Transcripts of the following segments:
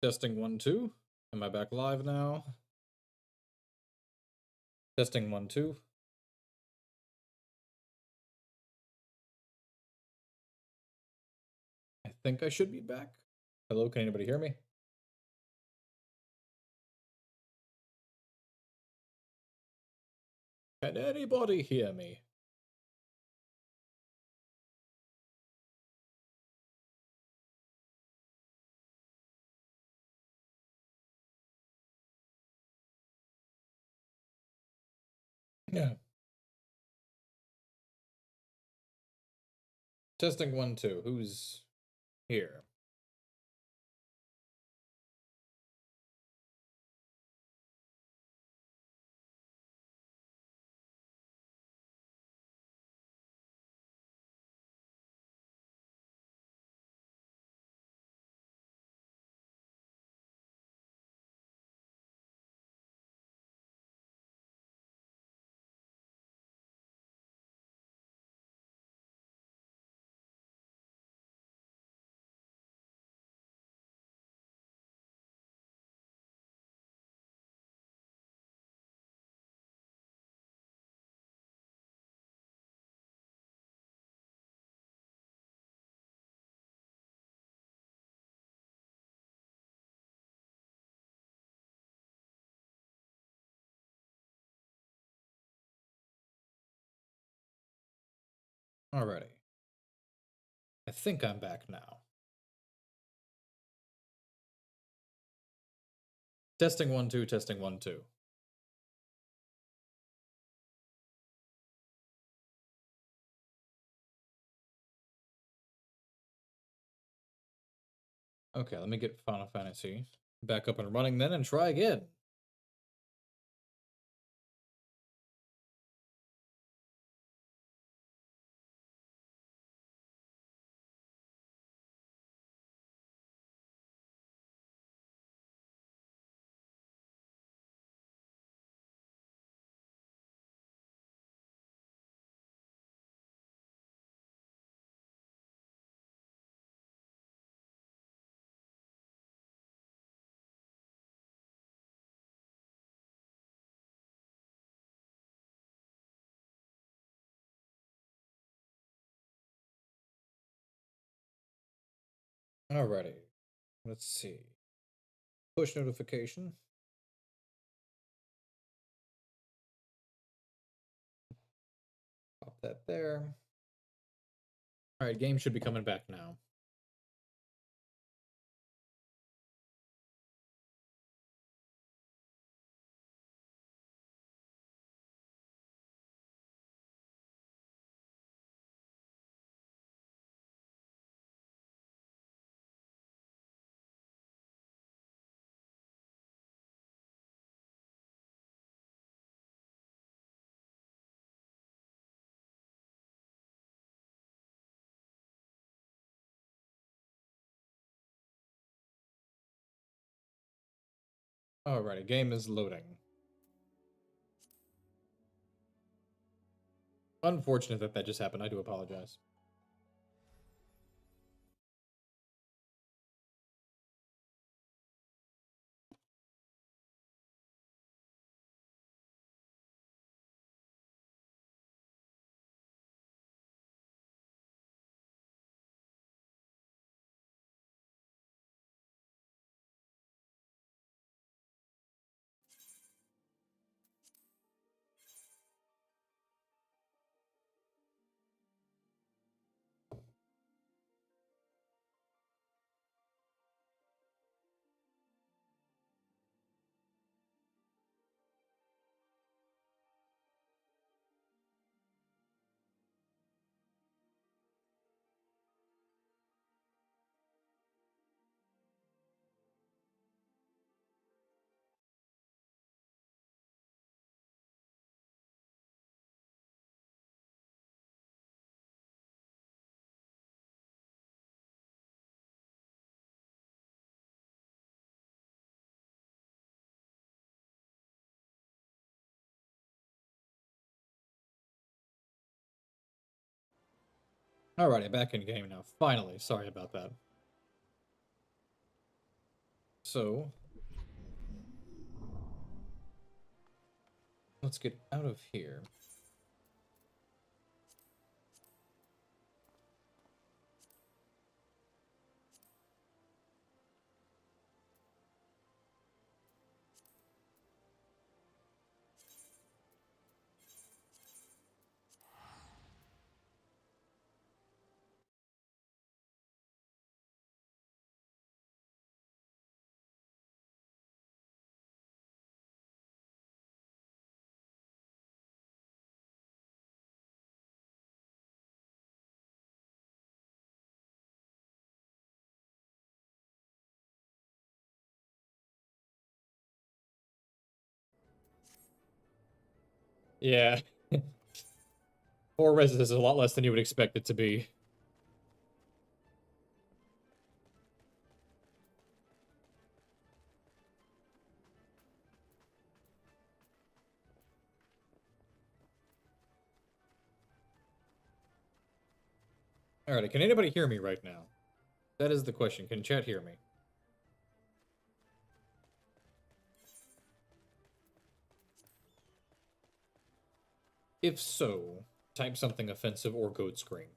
Testing 1, 2. Am I back live now? Testing 1, 2. I think I should be back. Hello, can anybody hear me? Can anybody hear me? Yeah. Testing 1, 2. Who's here? Alrighty. I think I'm back now. Testing 1, 2, testing 1, 2. Okay, let me get Final Fantasy back up and running then and try again. Alrighty. Let's see. Push notification. Pop that there. Alright, game should be coming back now. Alrighty, game is loading. Unfortunate that that just happened. I do apologize. Alrighty, back in game now. Finally, sorry about that. so let's get out of here. Yeah. 4 reses is a lot less than you would expect it to be. Alright, can anybody hear me right now? That is the question. Can chat hear me? If so, type something offensive or goat scream.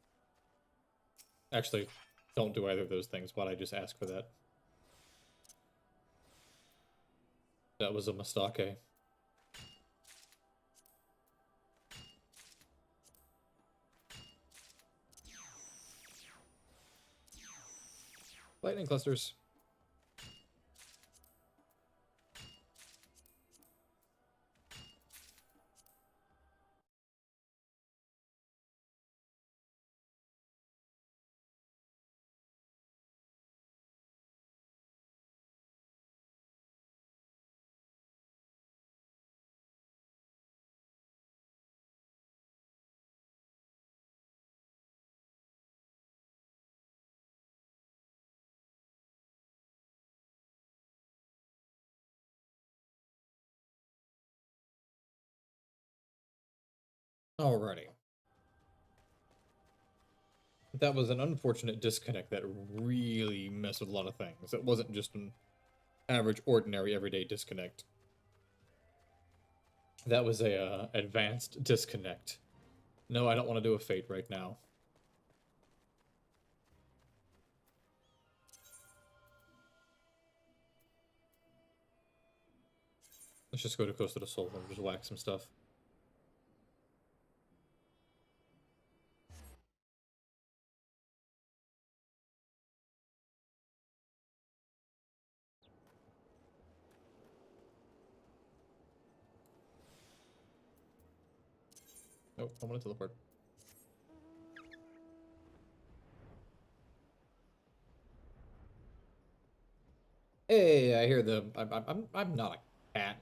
Actually, don't do either of those things. Why'd I just ask for that? That was a mistake. Lightning clusters. Alrighty. That was an unfortunate disconnect that really messed with a lot of things. It wasn't just an average, ordinary, everyday disconnect. That was a advanced disconnect. No, I don't want to do a fate right now. Let's just go to Coast of the Soul and just whack some stuff. Nope, I want to teleport. Hey, I hear the. I'm not a cat.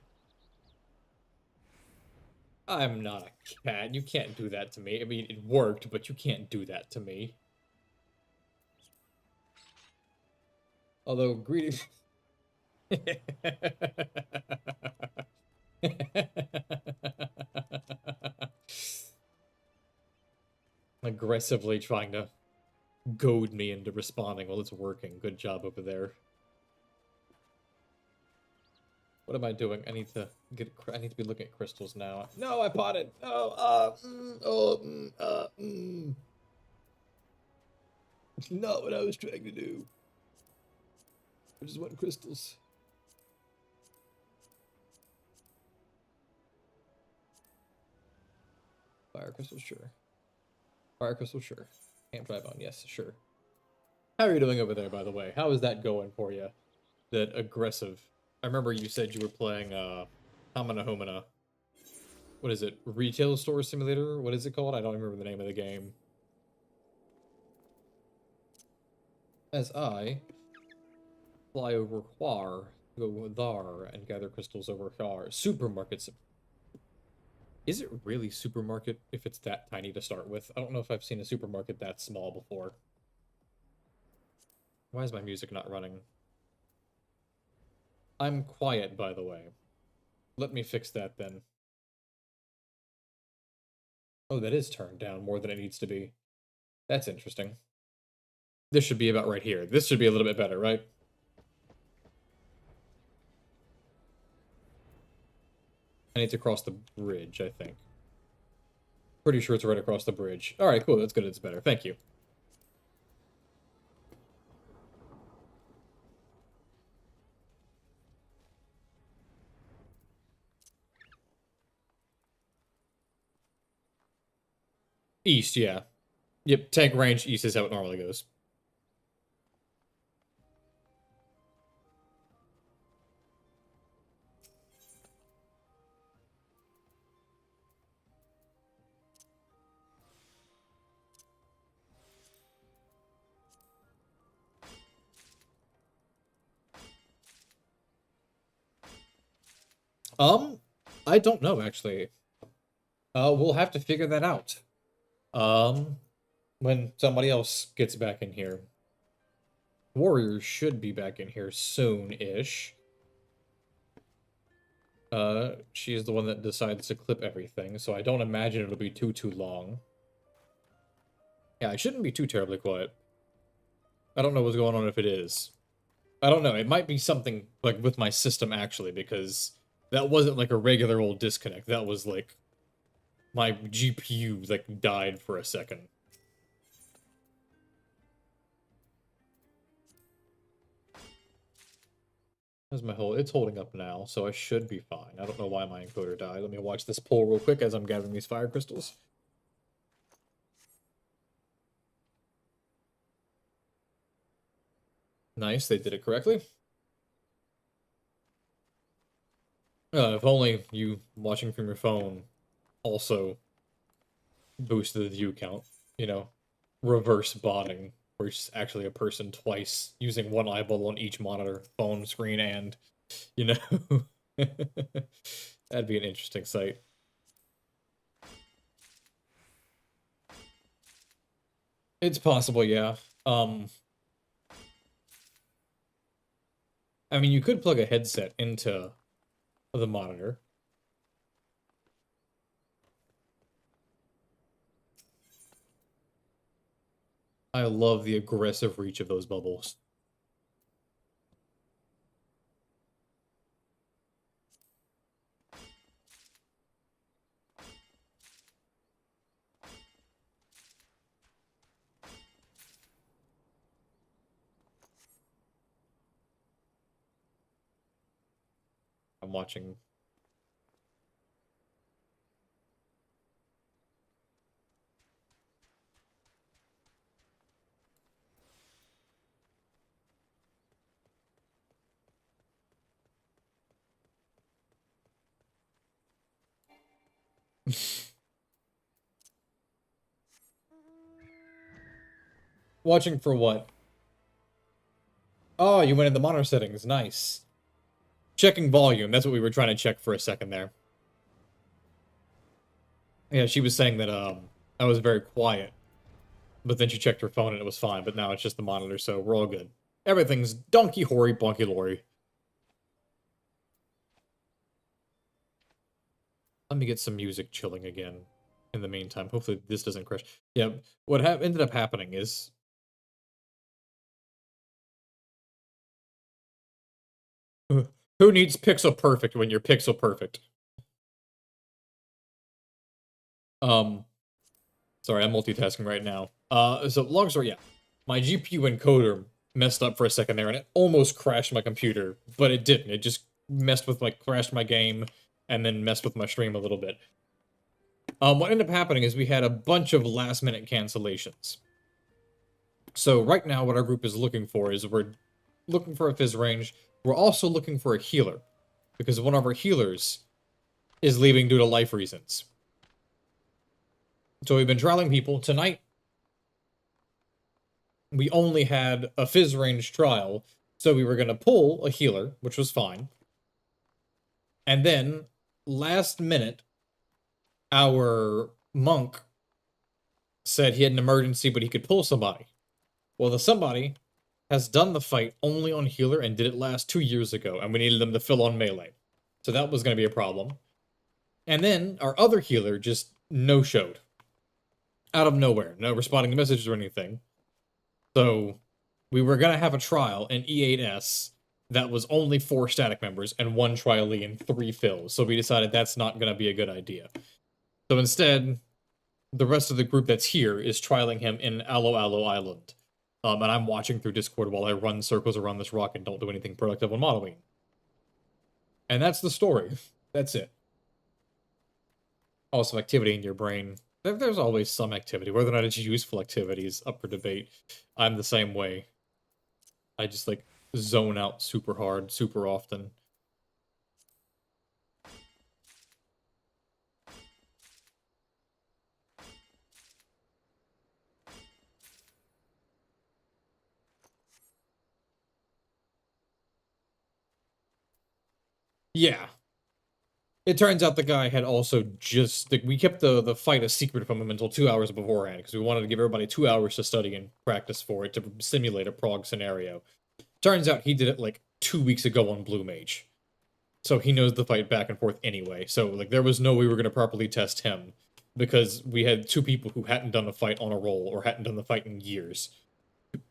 I'm not a cat. You can't do that to me. I mean, it worked, but you can't do that to me. Although, greetings. Aggressively trying to goad me into responding while it's working. Good job over there. What am I doing? I need to be looking at crystals now. No, I potted. No, Not what I was trying to do. I just want crystals. Fire crystal, sure. Fire crystal, sure. Camp dry bone, yes, sure. How are you doing over there, by the way? How is that going for you? That aggressive. I remember you said you were playing Hamana Homina. What is it? Retail store simulator? What is it called? I don't remember the name of the game. As I fly over Huar, go Thar, and gather crystals over Huar. Supermarkets. Is it really supermarket if it's that tiny to start with? I don't know if I've seen a supermarket that small before. Why is my music not running? I'm quiet, by the way. Let me fix that then. Oh, that is turned down more than it needs to be. That's interesting. This should be about right here. This should be a little bit better, right? I need to cross the bridge, I think. Pretty sure it's right across the bridge. Alright, cool. That's good. It's better. Thank you. East, yeah. Yep, tank range east is how it normally goes. I don't know, actually. We'll have to figure that out. When somebody else gets back in here. Warriors should be back in here soon-ish. She is the one that decides to clip everything, so I don't imagine it'll be too long. Yeah, it shouldn't be too terribly quiet. I don't know what's going on if it is. I don't know, it might be something, like, with my system, actually, because that wasn't, like, a regular old disconnect. That was, like, my GPU, like, died for a second. That's my whole... It's holding up now, so I should be fine. I don't know why my encoder died. Let me watch this poll real quick as I'm gathering these fire crystals. Nice, they did it correctly. If only you watching from your phone also boosted the view count. You know, reverse botting, where it's actually a person twice using one eyeball on each monitor, phone screen, and, you know, that'd be an interesting sight. It's possible, yeah. I mean, you could plug a headset into the monitor. I love the aggressive reach of those bubbles. I'm watching. Watching for what? Oh, you went in the monitor settings. Nice. Checking volume. That's what we were trying to check for a second there. Yeah, she was saying that I was very quiet. But then she checked her phone and it was fine. But now it's just the monitor, so we're all good. Everything's donkey hoary bonky lorry. Let me get some music chilling again in the meantime. Hopefully this doesn't crash. Yeah, what ended up happening is... Who needs pixel perfect when you're pixel perfect? Sorry, I'm multitasking right now. So long story, yeah. My GPU encoder messed up for a second there, and it almost crashed my computer, but it didn't. It just messed with, like, crashed my game, and then messed with my stream a little bit. What ended up happening is we had a bunch of last-minute cancellations. So right now, what our group is looking for is we're looking for a fizz range. We're also looking for a healer, because one of our healers is leaving due to life reasons. So we've been trialing people. Tonight, we only had a fizz range trial, so we were going to pull a healer, which was fine. And then, last minute, our monk said he had an emergency, but he could pull somebody. Well, the somebody has done the fight only on healer and did it last 2 years ago, and we needed them to fill on melee. So that was going to be a problem. And then, our other healer just no-showed. Out of nowhere. No responding to messages or anything. So, we were going to have a trial in E8S that was only 4 static members and 1 Tri-Li and 3 fills. So we decided that's not going to be a good idea. So instead, the rest of the group that's here is trialing him in Aloe Aloe Island. And I'm watching through Discord while I run circles around this rock and don't do anything productive on modeling. And that's the story. That's it. Also, activity in your brain. There's always some activity. Whether or not it's useful activity is up for debate. I'm the same way. I just, like, zone out super hard, super often. Yeah. It turns out the guy had also just... we kept the fight a secret from him until 2 hours beforehand, because we wanted to give everybody 2 hours to study and practice for it, to simulate a prog scenario. Turns out he did it, like, 2 weeks ago on Blue Mage. So he knows the fight back and forth anyway. So, like, there was no way we were going to properly test him, because we had 2 people who hadn't done the fight on a roll, or hadn't done the fight in years,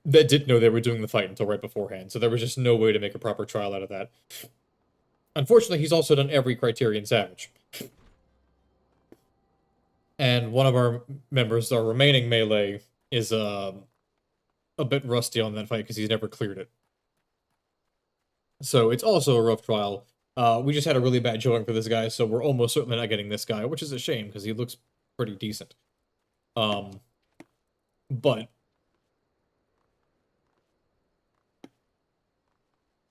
that didn't know they were doing the fight until right beforehand. So there was just no way to make a proper trial out of that. Unfortunately, he's also done every Criterion Savage. And one of our members, our remaining melee, is a bit rusty on that fight because he's never cleared it. So it's also a rough trial. We just had a really bad showing for this guy, so we're almost certainly not getting this guy, which is a shame because he looks pretty decent. But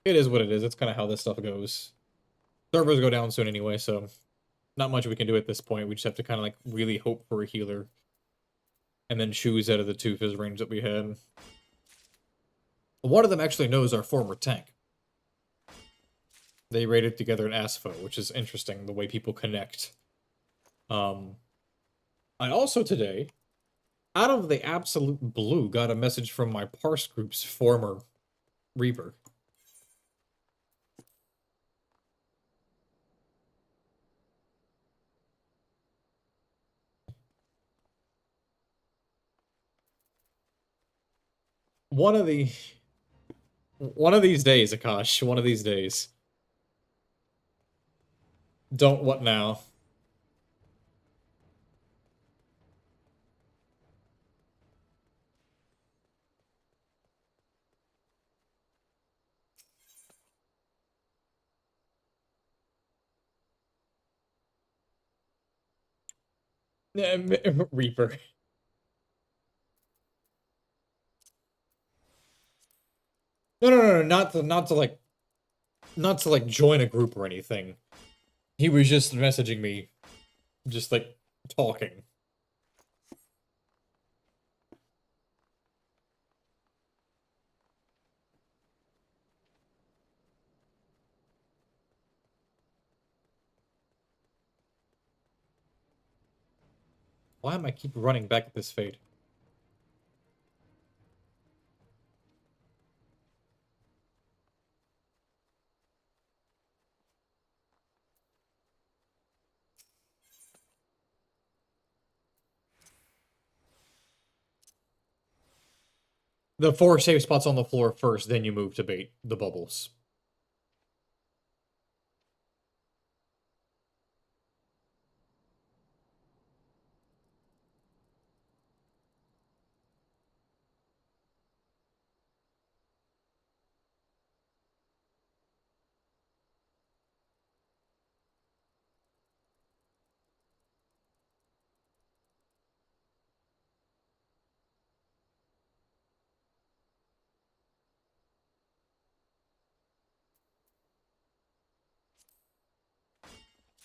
it is what it is. It's kind of how this stuff goes. Servers go down soon anyway, so not much we can do at this point. We just have to kind of, like, really hope for a healer. And then choose out of the 2 fizz range that we had. One of them actually knows our former tank. They raided together in Asfo, which is interesting, the way people connect. I also today, out of the absolute blue, got a message from my Parse group's former Reaper. One of these days, Akash, one of these days. Don't what now? Reaper. No, not to like join a group or anything. He was just messaging me, just like talking. Why am I keep running back at this fade? The 4 safe spots on the floor first, then you move to bait the bubbles.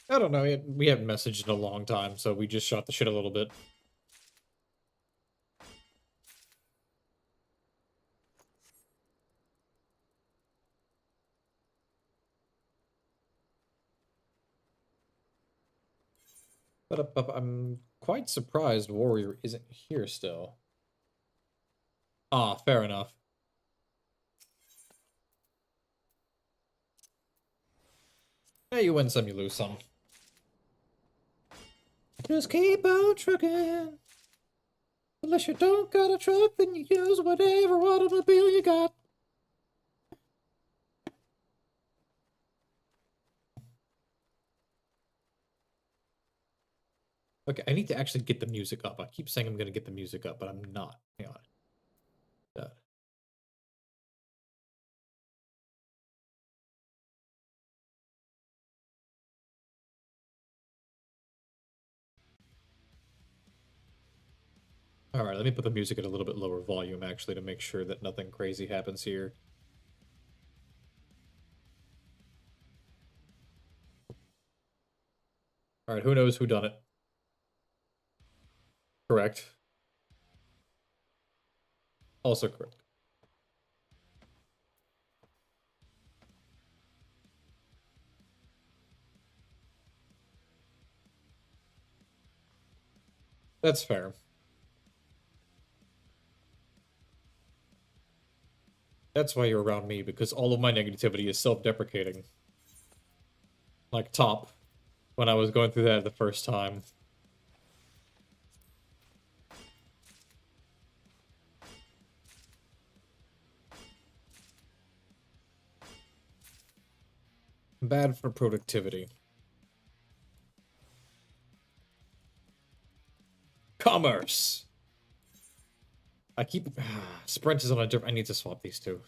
I don't know, we haven't messaged in a long time, so we just shot the shit a little bit. But I'm quite surprised Warrior isn't here still. Ah, fair enough. Yeah, you win some, you lose some. Just keep on trucking. Unless you don't got a truck, then you use whatever automobile you got. Okay, I need to actually get the music up. I keep saying I'm gonna get the music up, but I'm not. Hang on. Uh, Alright, let me put the music at a little bit lower volume, actually, to make sure that nothing crazy happens here. Alright, who knows who done it? Correct. Also correct. That's fair. That's why you're around me, because all of my negativity is self-deprecating. Like top, when I was going through that the first time. Bad for productivity. Commerce! I keep... Sprint is on a different... I need to swap these two.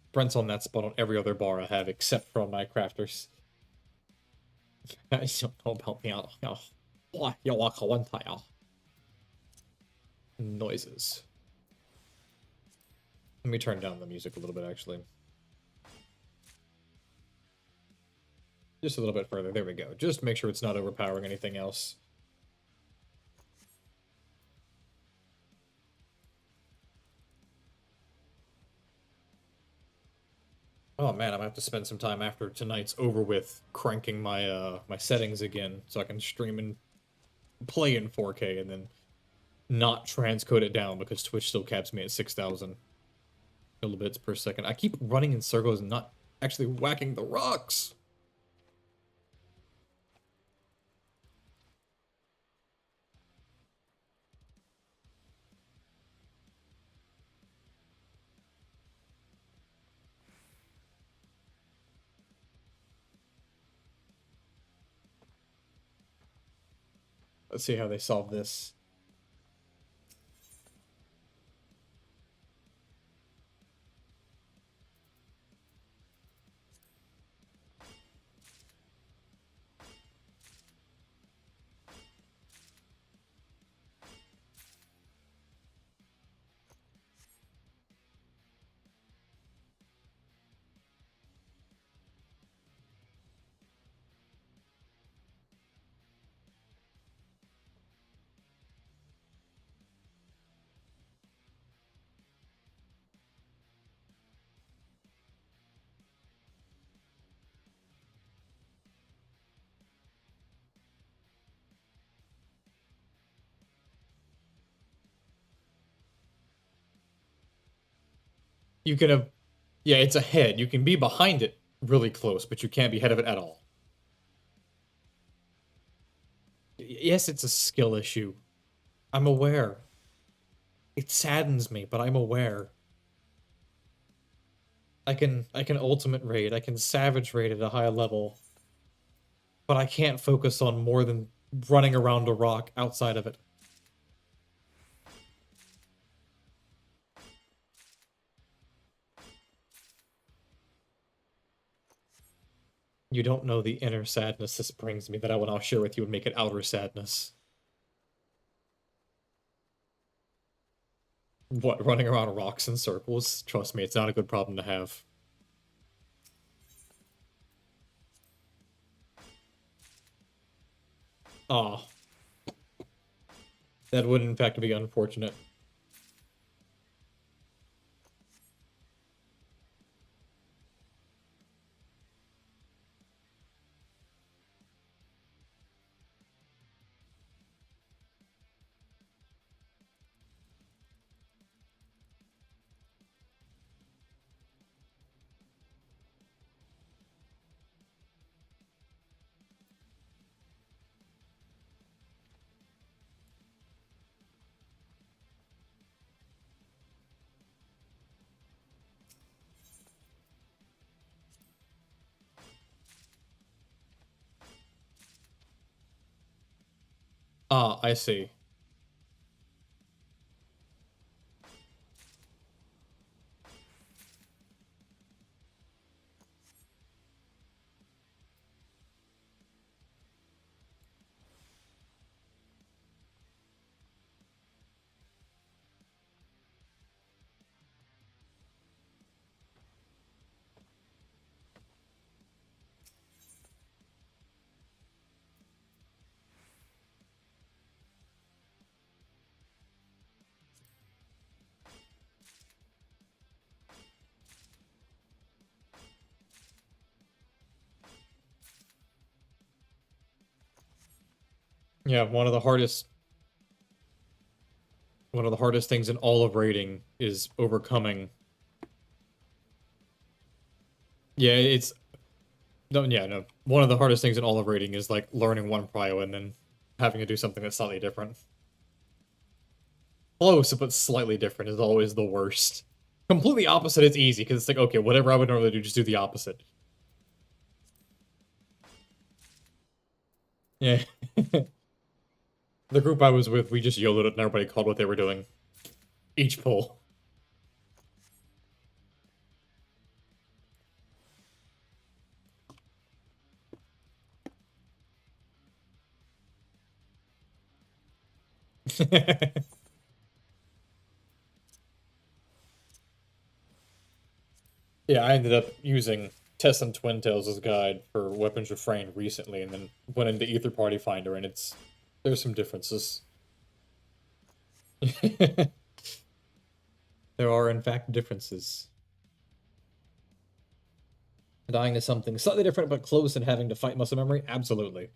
Sprint's on that spot on every other bar I have, except for on my crafters. I don't know about me. Noises. Let me turn down the music a little bit, actually. Just a little bit further. There we go. Just make sure it's not overpowering anything else. Oh man, I'm gonna have to spend some time after tonight's over with cranking my my settings again so I can stream and play in 4K and then not transcode it down because Twitch still caps me at 6,000 kilobits per second. I keep running in circles and not actually whacking the rocks. Let's see how they solve this. You can have, yeah, it's ahead. You can be behind it really close, but you can't be ahead of it at all. Yes, it's a skill issue. I'm aware. It saddens me, but I'm aware. I can ultimate raid, I can savage raid at a high level, but I can't focus on more than running around a rock outside of it. You don't know the inner sadness this brings me that I will now share with you and make it outer sadness. What, running around rocks in circles? Trust me, it's not a good problem to have. Ah. That would in fact be unfortunate. Ah, I see. Yeah, one of the hardest things in all of raiding is overcoming. Yeah, it's no, yeah, no. One of the hardest things in all of raiding is like learning one prio and then having to do something that's slightly different. Close, but slightly different is always the worst. Completely opposite is easy because it's like, okay, whatever I would normally do, just do the opposite. Yeah. The group I was with, we just YOLO'd it and everybody called what they were doing. Each pull. Yeah, I ended up using Tess and Twin Tails' guide for Weapons Refrain recently, and then went into Ether Party Finder, and there's some differences. There are, in fact, differences. Dying to something slightly different but close and having to fight muscle memory? Absolutely.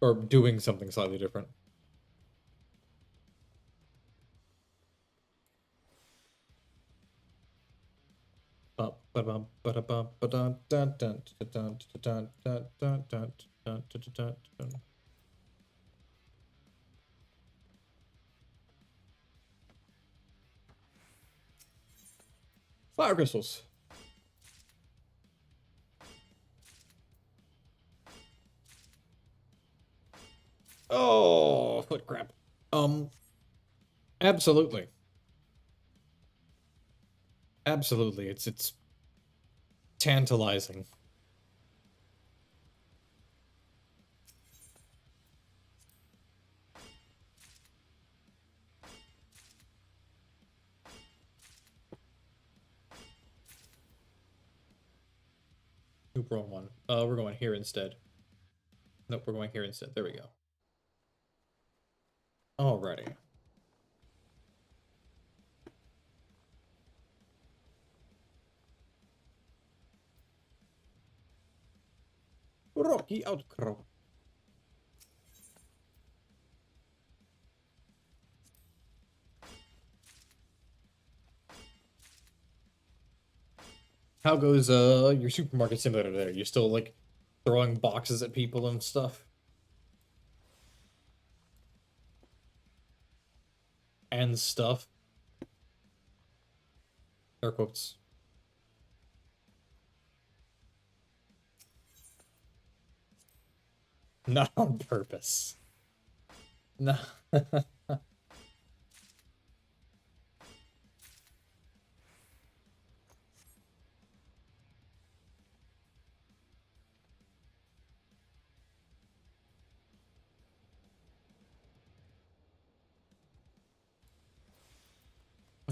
Or doing something slightly different. Fire crystals. Oh, foot crap. Absolutely. Absolutely. It's tantalizing. Oop, wrong one. We're going here instead. Nope, we're going here instead. There we go. Alrighty. Rocky outcrop. How goes your supermarket simulator there? You still like throwing boxes at people and stuff? And stuff. Air quotes. Not on purpose. No.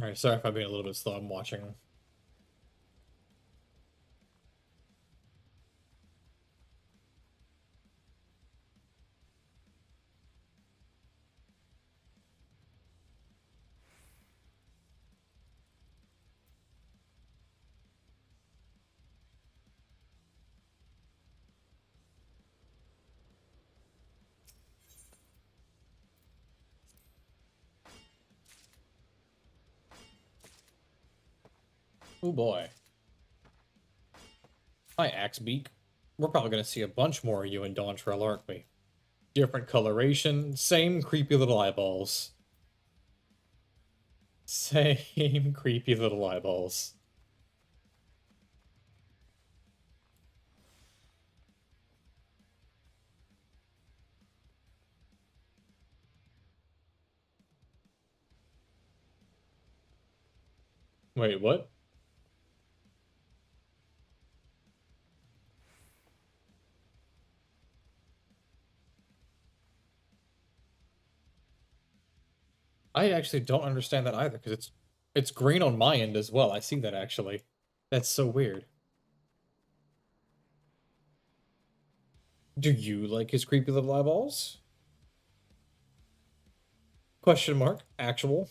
Alright, sorry if I'm being a little bit slow. I'm watching. Oh boy. Hi, Axebeak. We're probably gonna see a bunch more of you in Dawntrail, aren't we? Different coloration, same creepy little eyeballs. Same creepy little eyeballs. Wait, what? I actually don't understand that either, because it's green on my end as well. I see that actually. That's so weird. Do you like his creepy little eyeballs? Question mark. Actual.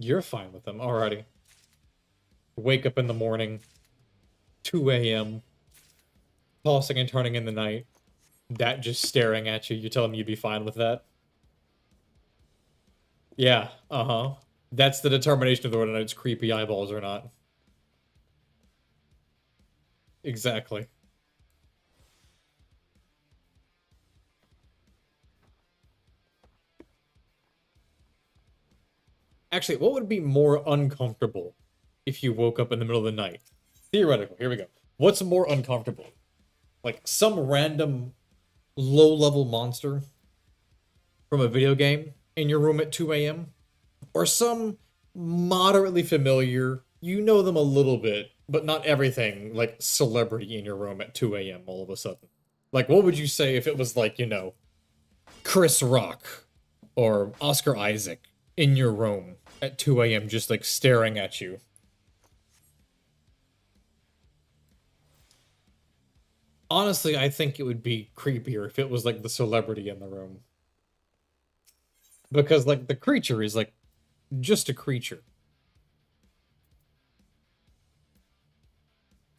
You're fine with them. Alrighty. Wake up in the morning, 2 a.m., tossing and turning in the night. That just staring at you. You tell him you'd be fine with that? Yeah, uh-huh. That's the determination of whether or not it's creepy eyeballs or not. Exactly. Actually, what would be more uncomfortable if you woke up in the middle of the night? Theoretical, here we go. What's more uncomfortable? Like some random low-level monster from a video game in your room at 2 a.m.? Or some moderately familiar, you know them a little bit, but not everything, like celebrity in your room at 2 a.m. all of a sudden? Like, what would you say if it was like, Chris Rock or Oscar Isaac in your room at 2 a.m. just like staring at you? Honestly, I think it would be creepier if it was like the celebrity in the room. Because like the creature is like just a creature.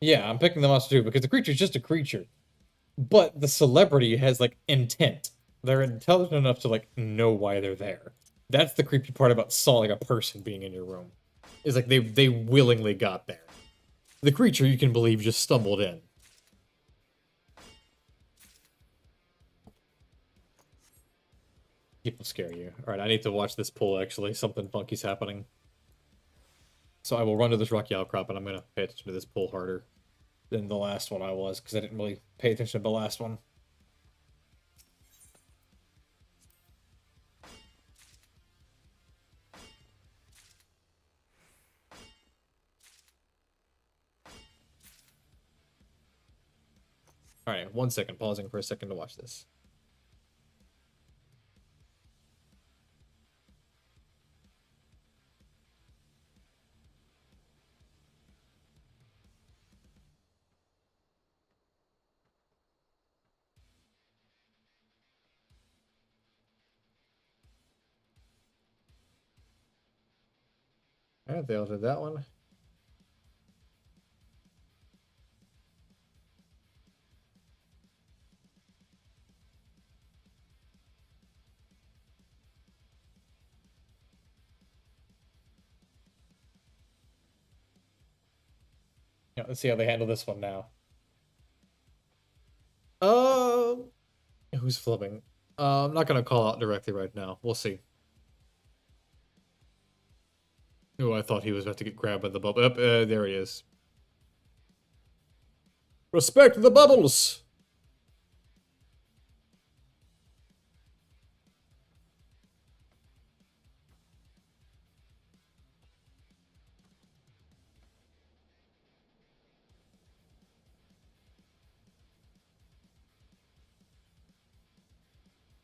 Yeah, I'm picking them up too because the creature's just a creature. But the celebrity has like intent. They're intelligent enough to like know why they're there. That's the creepy part about saw like a person being in your room. Is like they willingly got there. The creature you can believe just stumbled in. People scare you. Alright, I need to watch this pull actually. Something funky's happening. So I will run to this rocky outcrop and I'm gonna pay attention to this pull harder than the last one I was, because I didn't really pay attention to the last one. Alright, 1 second. Pausing for a second to watch this. Alright, they all did that one. Yeah, let's see how they handle this one now. Uh, who's flipping? I'm not gonna call out directly right now. We'll see. Oh, I thought he was about to get grabbed by the bubble. There he is. Respect the bubbles!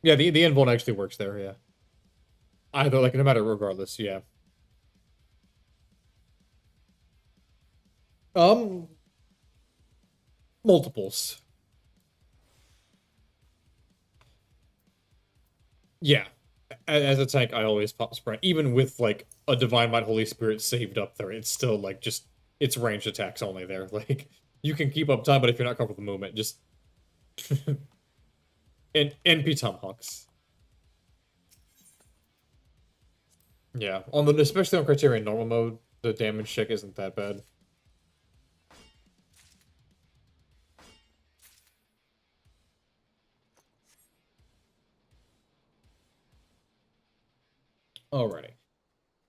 Yeah, the end one actually works there, yeah. Either, like, no matter regardless, yeah. Um, multiples. Yeah. As a tank, I always pop sprint. Even with, like, a Divine Might Holy Spirit saved up there, it's still, like, just... It's ranged attacks only there. Like, you can keep up time, but if you're not comfortable with the movement, just... and NP Tomahawks. Yeah. Especially on Criterion normal mode, the damage check isn't that bad. Alrighty.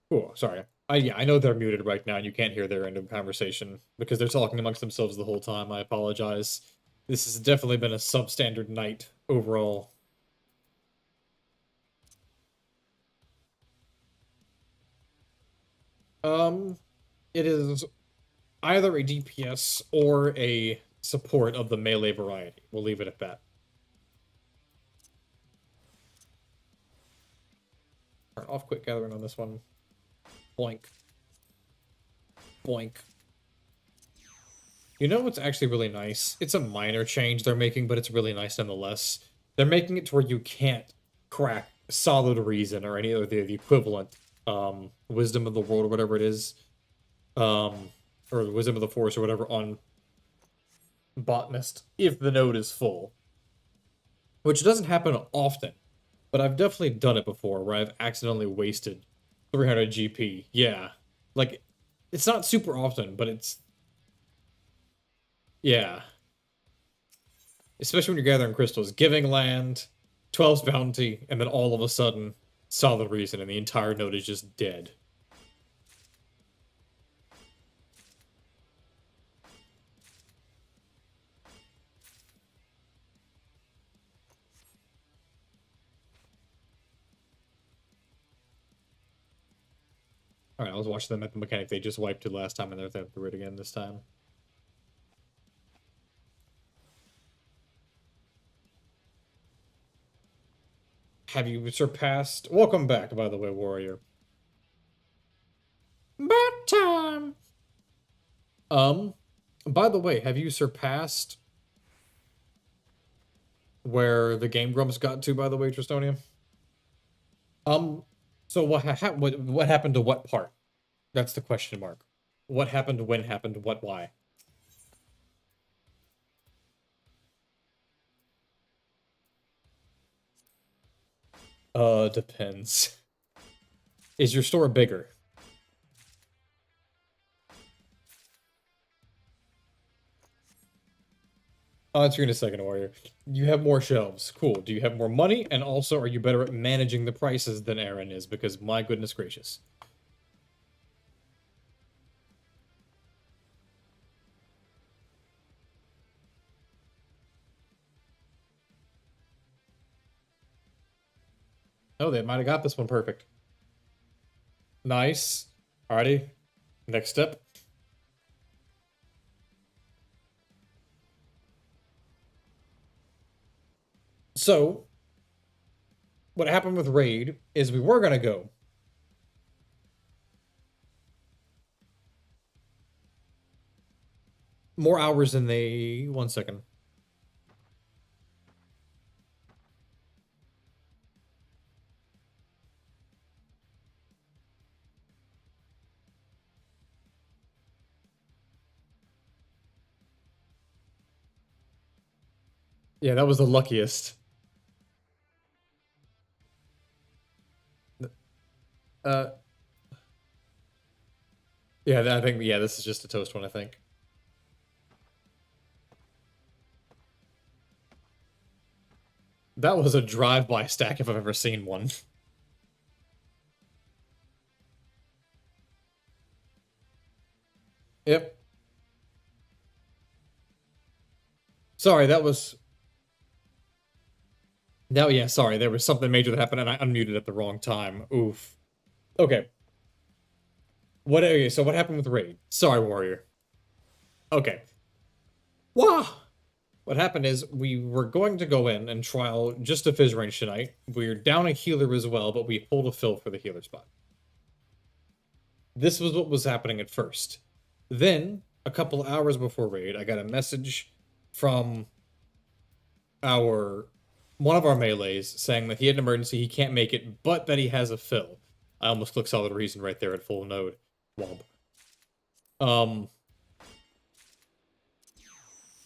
Cool. Sorry. Yeah, I know they're muted right now and you can't hear their end of conversation because they're talking amongst themselves the whole time. I apologize. This has definitely been a substandard night overall. It is either a DPS or a support of the melee variety. We'll leave it at that. Alright, off quick gathering on this one. Boink. Boink. You know what's actually really nice? It's a minor change they're making, but it's really nice nonetheless. They're making it to where you can't crack Solid Reason or any of the equivalent Wisdom of the World or whatever it is. Or Wisdom of the Force or whatever on Botanist if the node is full. Which doesn't happen often, but I've definitely done it before where I've accidentally wasted 300 GP. Yeah. Like, it's not super often, but it's... Yeah. Especially when you're gathering crystals. Giving land, 12's bounty, and then all of a sudden, Solid Reason, and the entire node is just dead. Alright, I was watching them at the mechanic. They just wiped it last time, and they're through it again this time. Have you surpassed... Welcome back, by the way, warrior. About time! By the way, have you surpassed where the Game Grumps got to, by the way, Tristonia? So what happened to what part? That's the question mark. What happened, when happened, what, why? Depends. Is your store bigger? I'll answer you in a second, warrior. You have more shelves. Cool. Do you have more money? And also, are you better at managing the prices than Aaron is? Because, my goodness gracious. Oh, they might have got this one perfect. Nice. Alrighty. Next step. So, what happened with Raid is we were gonna go. More hours than they... 1 second. Yeah, that was the luckiest. Yeah, I think, yeah, this is just a toast one, I think. That was a drive-by stack if I've ever seen one. Yep. Sorry, that was... No, yeah, sorry, there was something major that happened and I unmuted at the wrong time. Oof. Okay. Okay, so what happened with Raid? Sorry, warrior. Okay. Wah! What happened is we were going to go in and trial just a Fizz range tonight. We're down a healer as well, but we pulled a fill for the healer spot. This was what was happening at first. Then, a couple hours before Raid, I got a message from one of our melees saying that he had an emergency, he can't make it, but that he has a fill. I almost clicked Solid Reason right there at full node. Womp.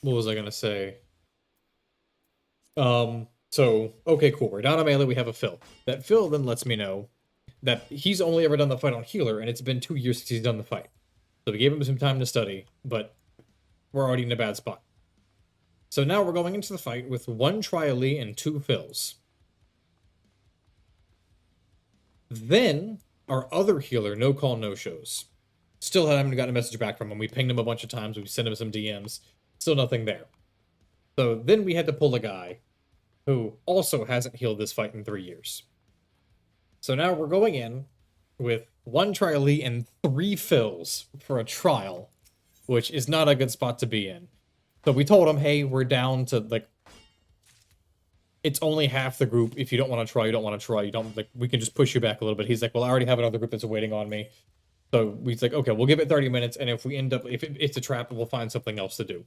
What was I gonna say? So, okay, cool. We're down a melee, we have a fill. That fill then lets me know that he's only ever done the fight on healer, and it's been 2 years since he's done the fight. So we gave him some time to study, but we're already in a bad spot. So now we're going into the fight with 1 trialee and 2 fills. Then, our other healer, no call, no shows. Still haven't gotten a message back from him. We pinged him a bunch of times, we sent him some DMs. Still nothing there. So then we had to pull a guy who also hasn't healed this fight in 3 years. So now we're going in with 1 trialee and 3 fills for a trial, which is not a good spot to be in. So we told him, hey, we're down to, like, it's only half the group. If you don't want to try, you don't want to try. You don't, like, we can just push you back a little bit. He's like, well, I already have another group that's waiting on me. So he's like, okay, we'll give it 30 minutes, and if we end up, if it's a trap, we'll find something else to do.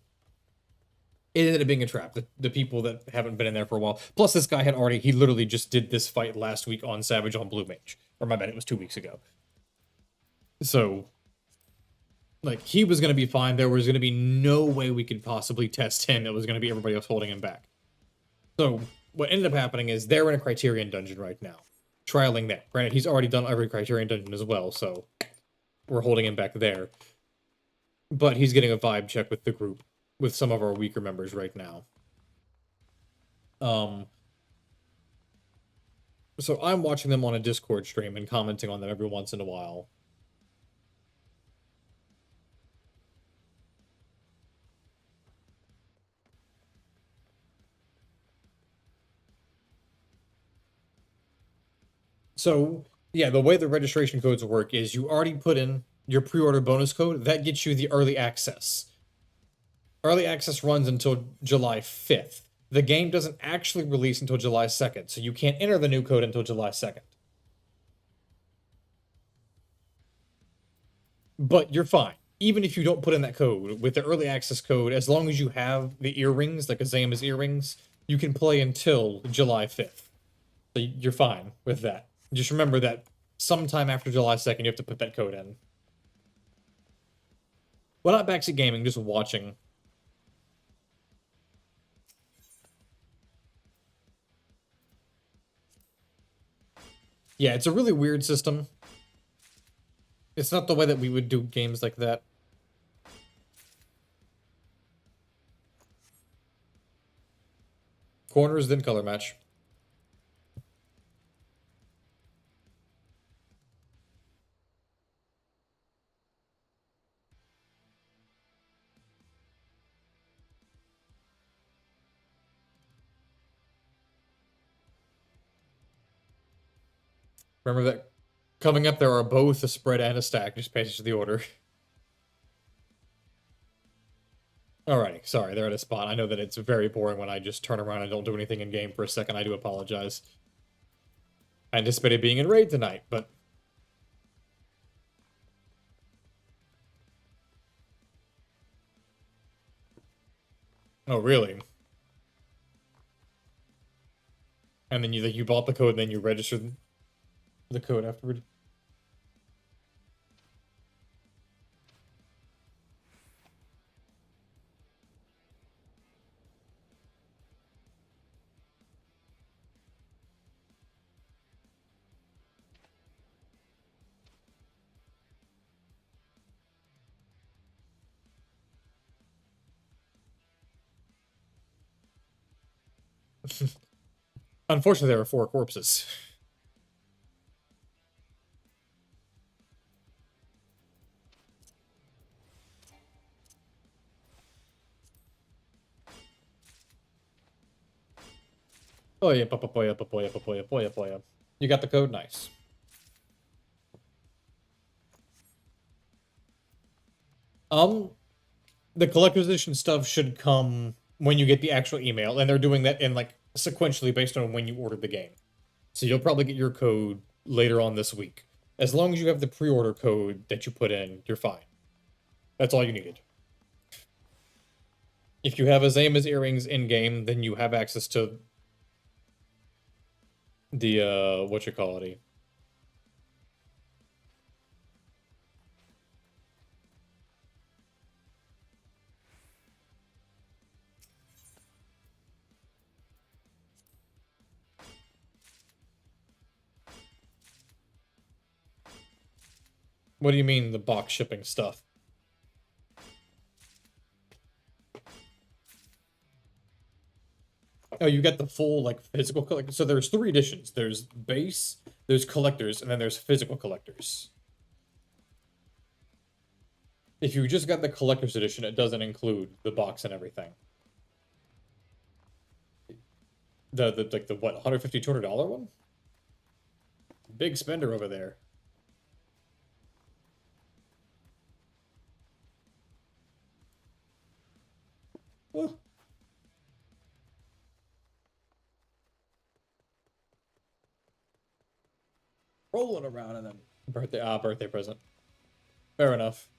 It ended up being a trap. The people that haven't been in there for a while. Plus, this guy had already, he literally just did this fight last week on Savage on Blue Mage. Or my bad, it was 2 weeks ago. So, like, he was going to be fine. There was going to be no way we could possibly test him. It was going to be everybody else holding him back. So, what ended up happening is they're in a Criterion dungeon right now. Trialing that. Granted, he's already done every Criterion dungeon as well, so we're holding him back there. But he's getting a vibe check with the group, with some of our weaker members right now. So I'm watching them on a Discord stream and commenting on them every once in a while. So, yeah, the way the registration codes work is you already put in your pre-order bonus code. That gets you the early access. Early access runs until July 5th. The game doesn't actually release until July 2nd, so you can't enter the new code until July 2nd. But you're fine. Even if you don't put in that code, with the early access code, as long as you have the earrings, like Azama's earrings, you can play until July 5th. So you're fine with that. Just remember that sometime after July 2nd, you have to put that code in. Well, not backseat gaming, just watching. Yeah, it's a really weird system. It's not the way that we would do games like that. Corners, then color match. Remember that coming up there are both a spread and a stack. Just pay attention to the order. Alrighty, sorry, they're at a spot. I know that it's very boring when I just turn around and don't do anything in game for a second. I do apologize. I anticipated being in raid tonight, but... Oh, really? And then you bought the code and then you registered the code afterward? Unfortunately, there are 4 corpses. Oh yeah, papapoya, papoya, papoya, poya, poya. You got the code? Nice. The collector's edition stuff should come when you get the actual email, and they're doing that in, like, sequentially based on when you ordered the game. So you'll probably get your code later on this week. As long as you have the pre-order code that you put in, you're fine. That's all you needed. If you have Azama's earrings in-game, then you have access to the, whatchamacallit. What do you mean, the box shipping stuff? Oh, you get the full, like, physical collector. So there's 3 editions. There's base, there's collectors, and then there's physical collectors. If you just got the collector's edition, it doesn't include the box and everything. Like the what, $150, $200 one? Big spender over there. Oh. Rolling around and then birthday present. Fair enough.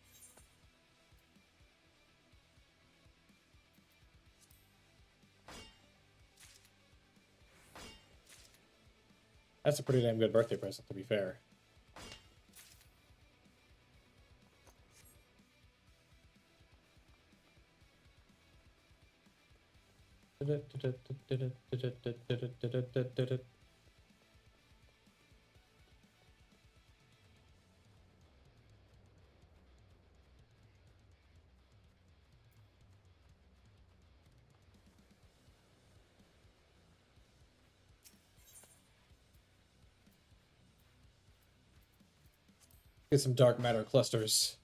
That's a pretty damn good birthday present, to be fair. Get some dark matter clusters.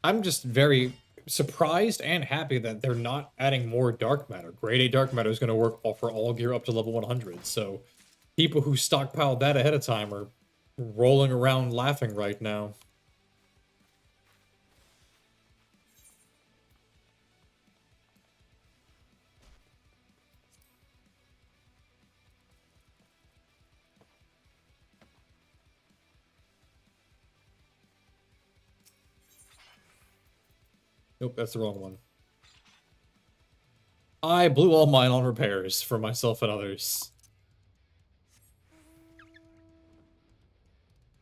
I'm just very surprised and happy that they're not adding more dark matter. Grade A dark matter is going to work for all gear up to level 100, so people who stockpiled that ahead of time are rolling around laughing right now. Nope, that's the wrong one. I blew all mine on repairs for myself and others.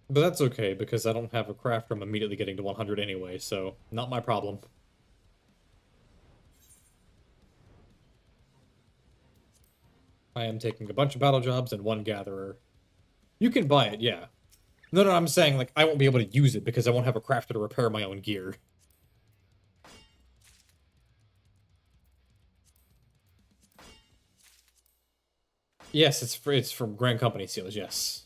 But that's okay, because I don't have a craft from immediately getting to 100 anyway, so not my problem. I am taking a bunch of battle jobs and one gatherer. You can buy it, yeah. No, I'm saying, like, I won't be able to use it because I won't have a crafter to repair my own gear. Yes, it's from Grand Company seals, yes.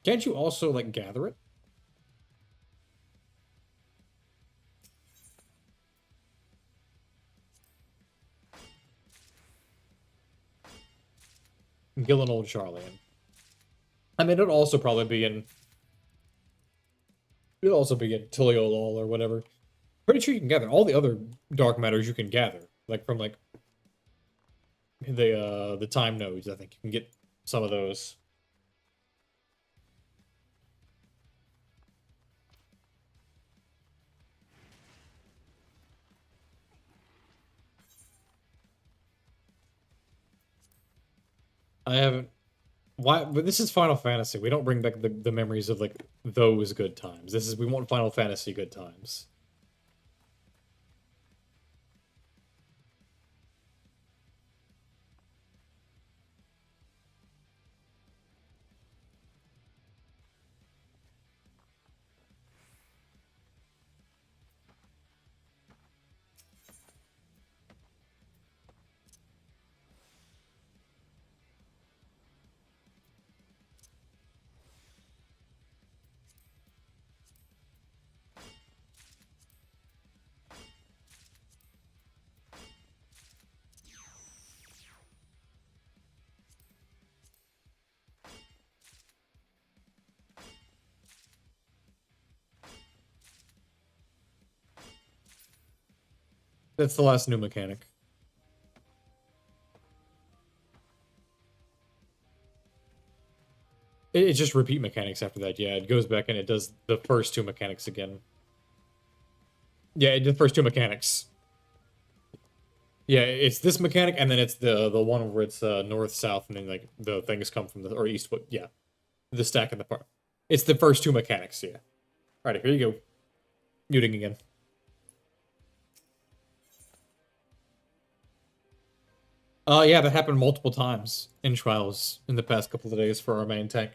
Can't you also, like, gather it? Gillen Old Charlian. I mean, it'd also probably be in... It'll also be in Tiliolol or whatever. Pretty sure you can gather all the other dark matters you can gather. Like, from, like, the time nodes, I think. You can get some of those. I haven't... Why? But this is Final Fantasy. We don't bring back the memories of, like, those good times. This is... We want Final Fantasy good times. That's the last new mechanic. It's just repeat mechanics after that, yeah. It goes back and it does the first two mechanics again. Yeah, it did the first two mechanics. Yeah, it's this mechanic, and then it's the one where it's north-south, and then, like, the things come from the... Or east, yeah. The stack and the part. It's the first two mechanics, yeah. Alright, here you go. Muting again. Yeah, that happened multiple times in trials in the past couple of days for our main tank.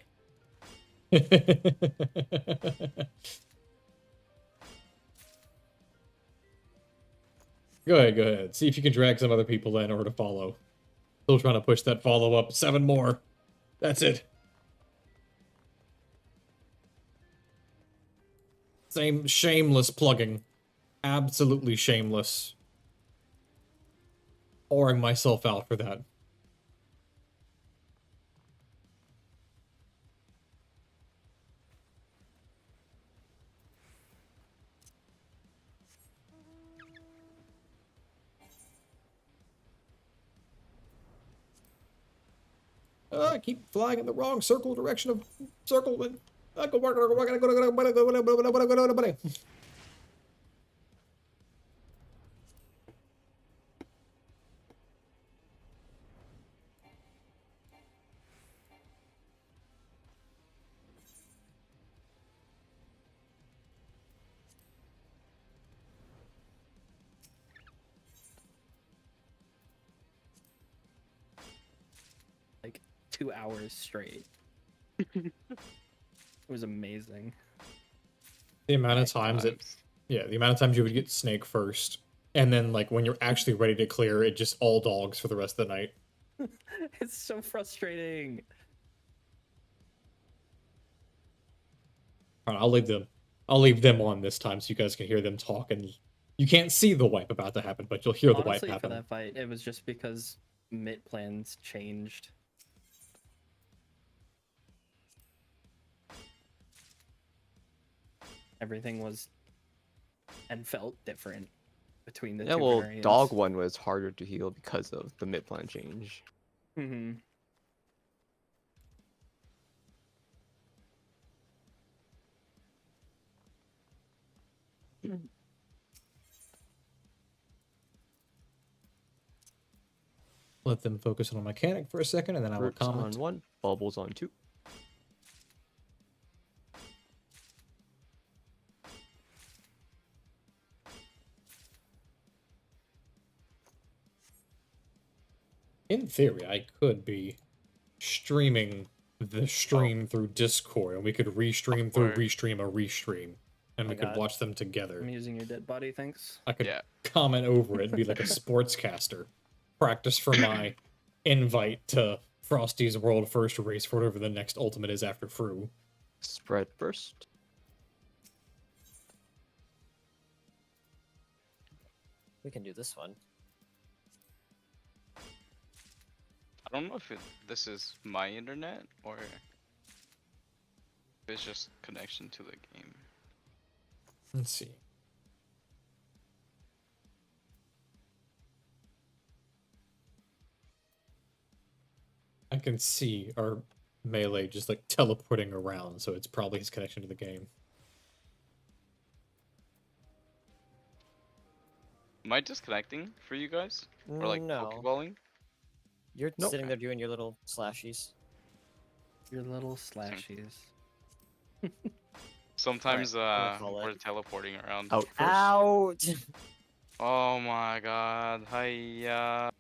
Go ahead. See if you can drag some other people in or to follow. Still trying to push that follow up. 7 more. That's it. Same shameless plugging. absolutely shameless. Pouring myself out for that. I keep flying in the wrong direction of circle. Like 2 hours straight. It was amazing. The amount of times the amount of times you would get snake first, and then like when you're actually ready to clear, it just all dogs for the rest of the night. It's so frustrating. All right, I'll leave them on this time so you guys can hear them talk, and you can't see the wipe about to happen, but you'll hear the wipe Honestly, happen. for that fight, it was just because MIT plans changed. Everything was and felt different between the two variants. Dog one was harder to heal because of the mid plan change. Mm-hmm. Let them focus on a mechanic for a second, and then I will Roots comment. on 1, bubbles on 2. In theory, I could be streaming the stream through Discord, and we could restream through restream a restream, and we could watch them together. I'm using your dead body, thanks. I could comment over it and be like a sportscaster. Practice for my invite to Frosty's World First race for whatever the next ultimate is after Fru. Spread first. We can do this one. I don't know if this is my internet or if it's just connection to the game. Let's see. I can see our melee just like teleporting around, so it's probably his connection to the game. Am I disconnecting for you guys? Or like No. Pokeballing? You're sitting there doing your little slashies. Your little slashies. Sometimes right, we'll we're teleporting around. Out first. Out! Oh my god. Hiya.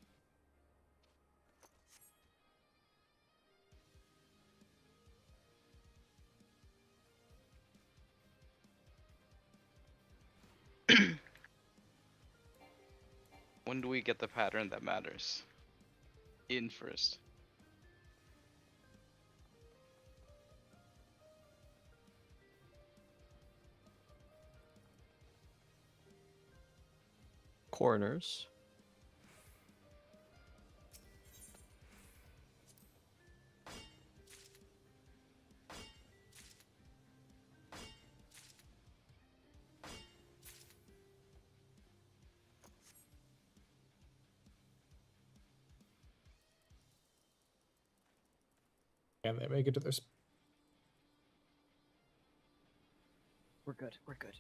When do we get the pattern that matters? In first. Corners. Can they make it to this? We're good, we're good.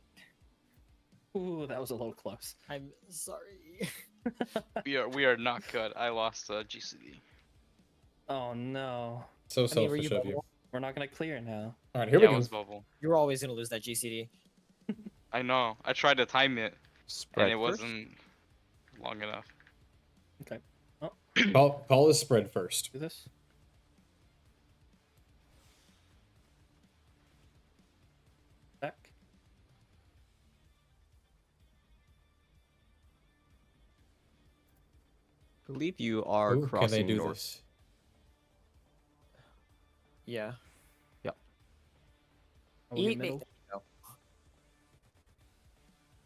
Ooh, that was a little close. I'm sorry. We are not good. I lost GCD. Oh no. So I mean, were selfish you of you. bubble? We're not gonna clear now. All right, here Yeah, we I go. was bubble. You're always gonna lose that GCD. I know. I tried to time it, Spread and it first. wasn't long enough. Okay. Oh, Call this spread first. do this. Back. I believe you are Ooh, can crossing they do north. this? Yeah. Are we Eat me. middle? No.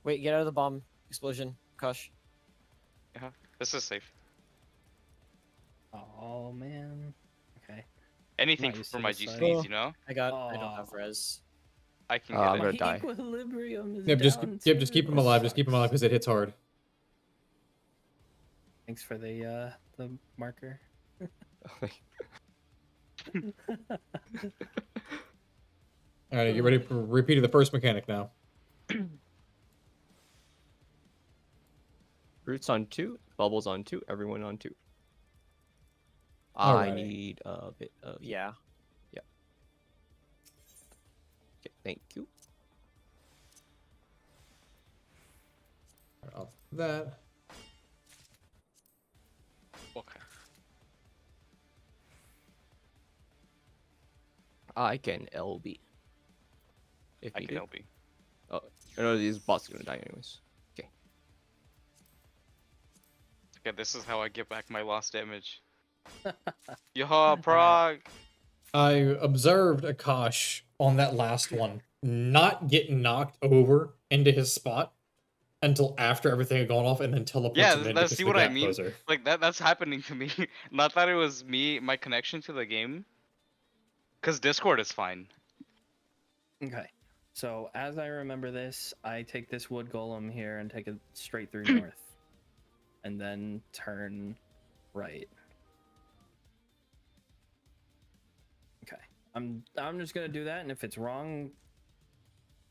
Wait, get out of the bomb explosion, Kush. This is safe. Oh man. Okay. Anything Not used for to my this side. GCs, you know? I don't have Oh. res. I can I'm get gonna it. die. Equilibrium is Yep, down just keep too. him This alive. Just keep him alive sucks. because it hits hard. Thanks for the marker. All right, get ready for repeat of the first mechanic now. Roots on 2, bubbles on 2, everyone on 2. I Alrighty. need a bit of Yeah. Okay, thank you. Off that. Okay. I can LB. If I you can do. help you. Oh, I know these bots are gonna die anyways. Okay, this is how I get back my lost damage. Yaha, Prague! I observed Akash on that last one not get knocked over into his spot until after everything had gone off and then teleports Yeah, him in let's because see of the what I gap mean. closer. Like, that's happening to me. Not that it was me, my connection to the game. Because Discord is fine. Okay. So as I remember this, I take this wood golem here and take it straight through north. And then turn right. Okay. I'm just gonna do that, and if it's wrong,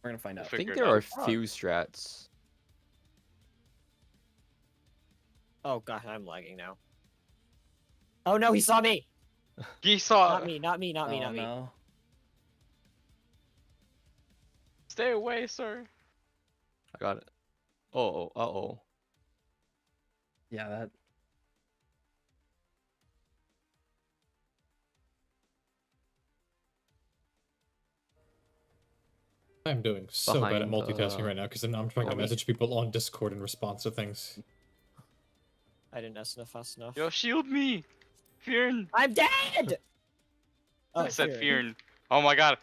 we're gonna find We'll out. I think Figure it there are out. few strats. Oh god, I'm lagging now. Oh no, he saw me! He saw. Not me, not me, not me, Oh, not me. no. Stay away, sir. I got it. Oh, uh-oh. Yeah, that. I'm doing so bad at Behind multitasking the- right now because I'm trying to Are we- message people on Discord in response to things. I didn't SNF fast enough. Yo, shield me! Fearn! I'm dead! I said Fearn. Fearn. Oh my god.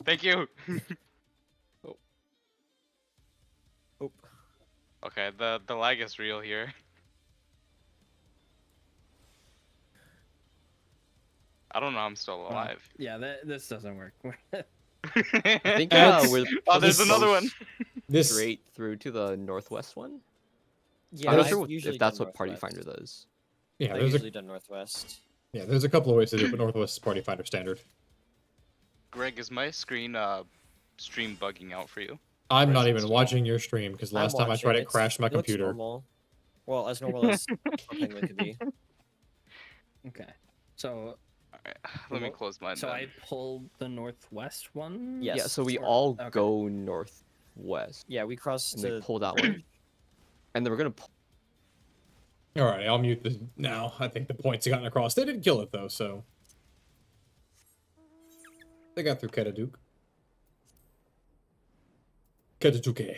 Thank you! Oop. Okay, the lag is real here. I don't know I'm still alive. Yeah, this doesn't work. I think That's- we're Oh, there's supposed another to one! go This straight through to the northwest one. Yeah, I'm not I've sure usually if that's done what Party Northwest. Finder does. yeah, I've there's usually a done Northwest. there's a couple of ways to do it, but Northwest is Party Finder standard. Greg, is my screen stream bugging out for you? I'm Or not is it even small? watching your stream because I'm last time I watching, tried it it's- crashed my it looks computer. normal. Well, as normal as a penguin could be. Okay. So Alright, let me Well, close mine so then. I pulled the northwest one. Yes. Yeah, so we Or- all okay. go northwest, Yeah, we crossed and to... they pull that one, and then we're gonna pull. Alright, I'll mute this now. I think the points gotten across. They didn't kill it though, so they got through Ketaduk. Ketaduke.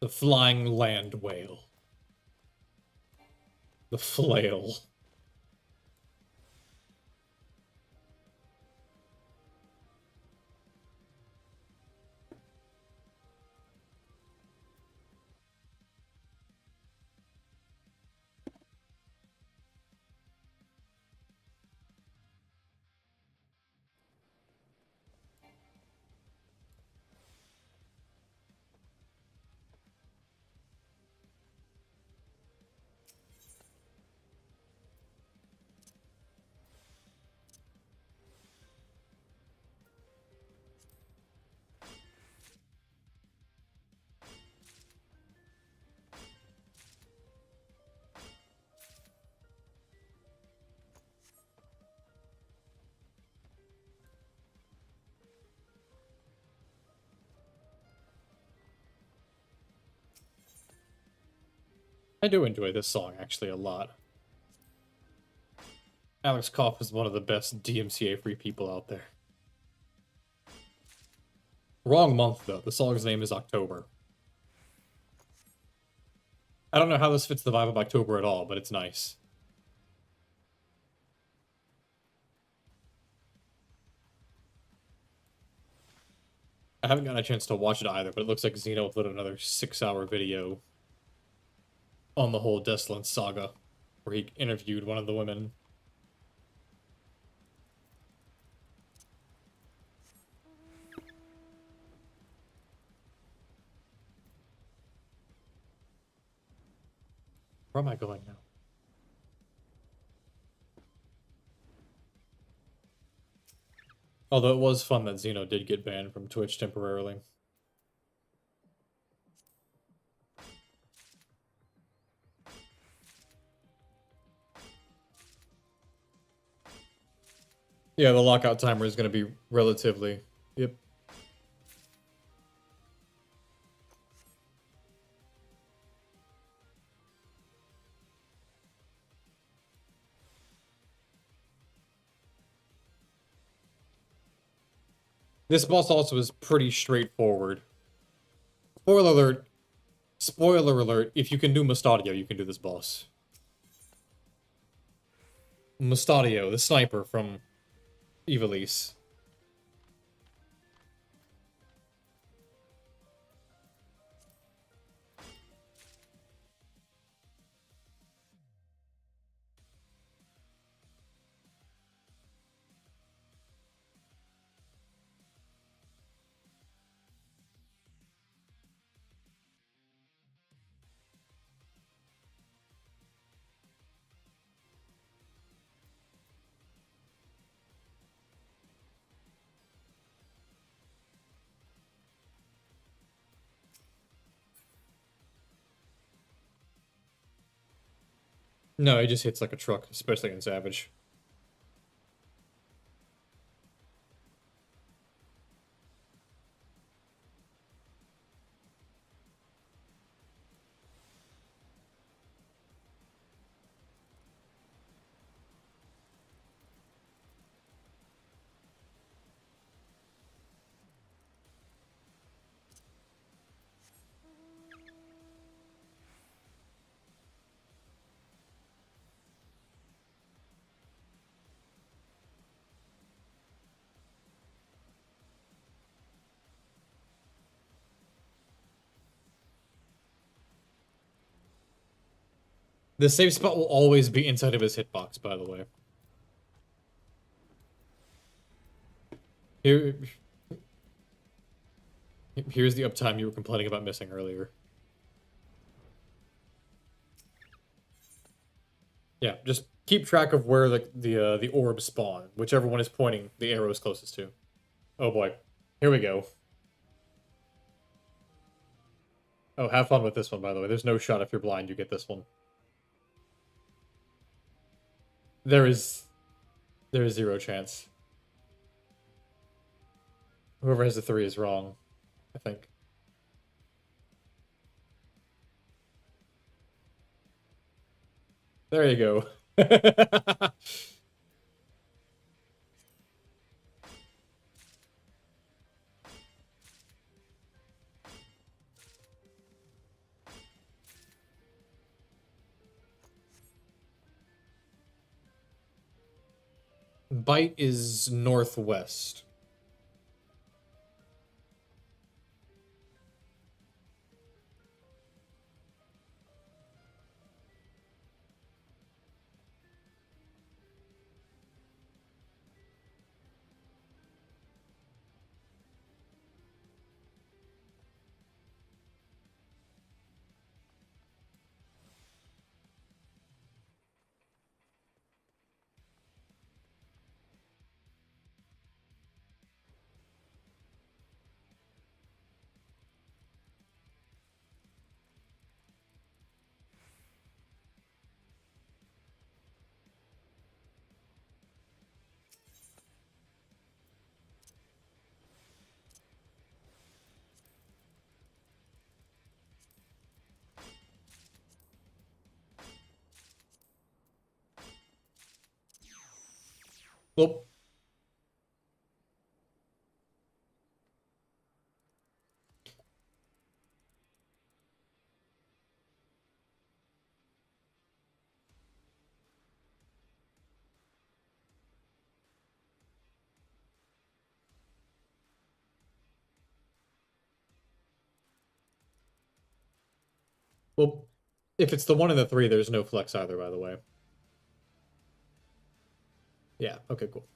The flying land whale. The flail. I do enjoy this song actually a lot. Alex Koff is one of the best DMCA free people out there. Wrong month though. The song's name is October. I don't know how this fits the vibe of October at all, but it's nice. I haven't gotten a chance to watch it either, but it looks like Xeno uploaded another 6-hour video on the whole Deslan saga, where he interviewed one of the women. Where am I going now? Although it was fun that Xeno did get banned from Twitch temporarily. Yeah, the lockout timer is going to be relatively... Yep. This boss also is pretty straightforward. Spoiler alert. Spoiler alert, if you can do Mustadio, you can do this boss. Mustadio, the sniper from Ivalice. No, he just hits like a truck, especially in Savage. The safe spot will always be inside of his hitbox, by the way. Here's the uptime you were complaining about missing earlier. Yeah, just keep track of where the orbs spawn, whichever one is pointing the arrows closest to. Oh boy, here we go. Oh, have fun with this one, by the way. There's no shot if you're blind, you get this one. There is zero chance. Whoever has the 3 is wrong, I think. There you go. Bite is northwest. Oh. Well, if it's the 1 and the 3, there's no flex either, by the way. Yeah, okay, cool.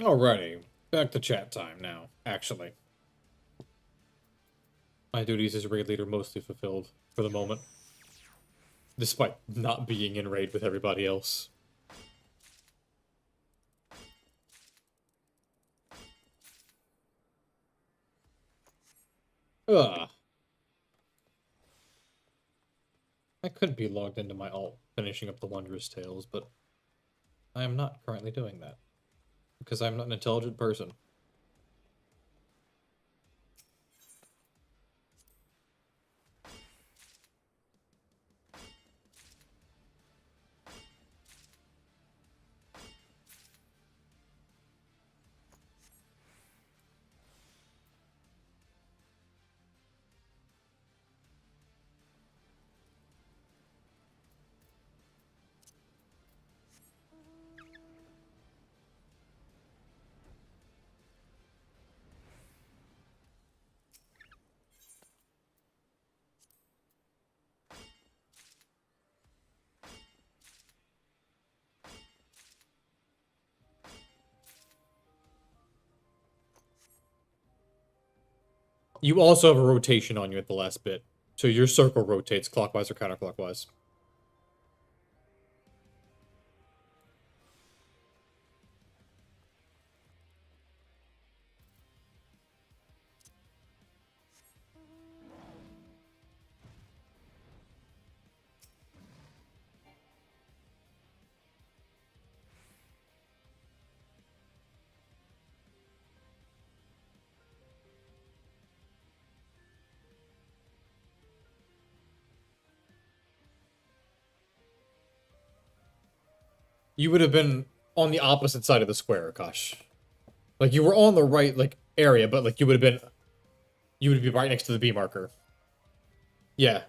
Alrighty, back to chat time now, actually. My duties as raid leader mostly fulfilled for the moment. Despite not being in raid with everybody else. Ugh. I could be logged into my alt, finishing up the Wondrous Tales, but I am not currently doing that. Because I'm not an intelligent person. You also have a rotation on you at the last bit. So your circle rotates clockwise or counterclockwise. You would have been on the opposite side of the square, Akash. Like, you were on the right, like, area, but, like, you would have been... You would be right next to the B marker. Yeah.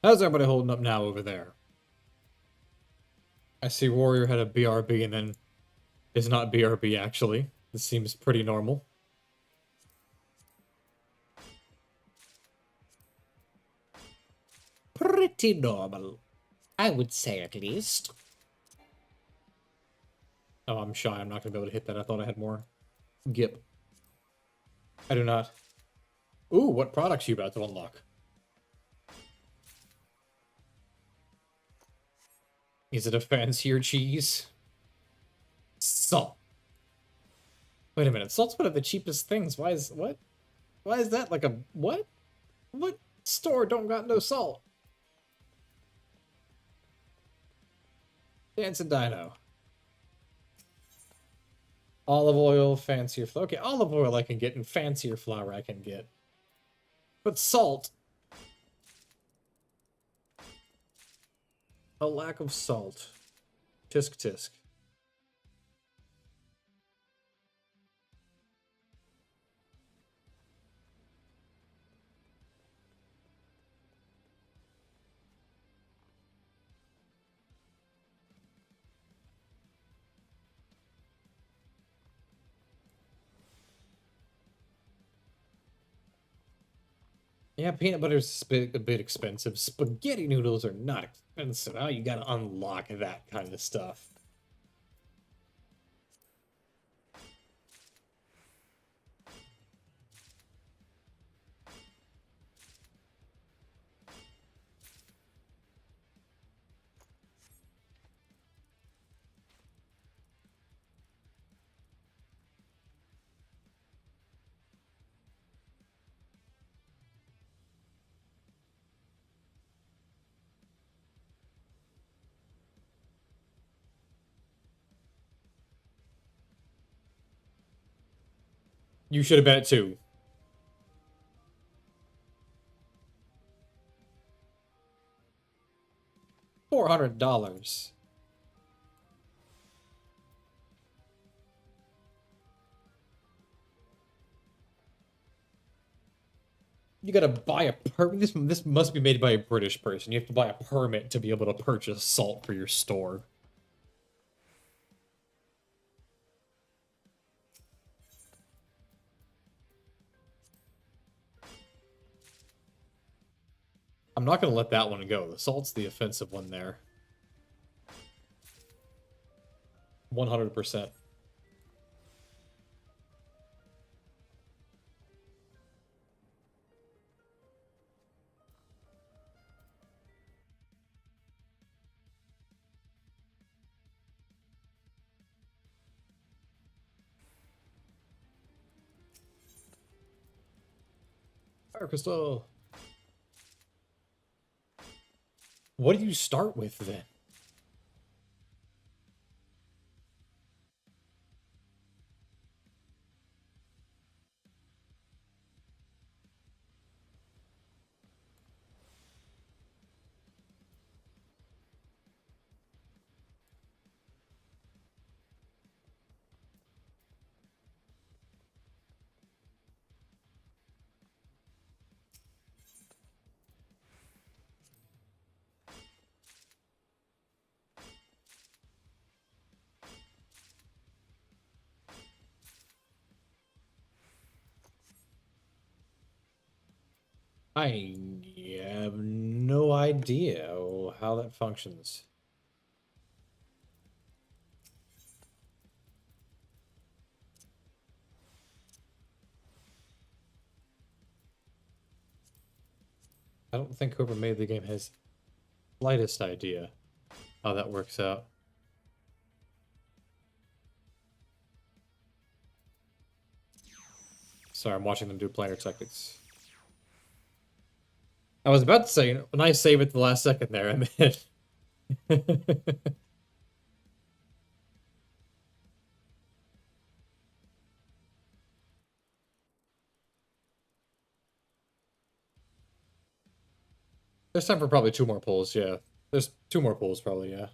How's everybody holding up now over there? I see Warrior had a BRB and then is not BRB, actually. This seems pretty normal. Pretty normal, I would say at least. Oh, I'm shy. I'm not going to be able to hit that. I thought I had more. Gip. I do not. Ooh, what products are you about to unlock? Is it a fancier cheese? Salt. Wait a minute. Salt's one of the cheapest things. Why is... What? Why is that like a... What? What store don't got no salt? Dance and Dino. Olive oil, fancier flour. Okay, olive oil I can get, and fancier flour I can get. But salt... A lack of salt. Tisk tisk. Yeah, peanut butter's a bit expensive. Spaghetti noodles are not expensive. How you gotta unlock that kind of stuff? You should have been at 2. $400. You gotta buy a permit. This must be made by a British person. You have to buy a permit to be able to purchase salt for your store. I'm not gonna let that one go. The salt's the offensive one there. 100%. Fire crystal. What do you start with then? I have no idea how that functions. I don't think whoever made the game has slightest idea how that works out. Sorry, I'm watching them do player tactics. I was about to say, when I save it the last second there, and then... There's time for probably 2 more pulls, yeah. There's 2 more pulls, probably, yeah.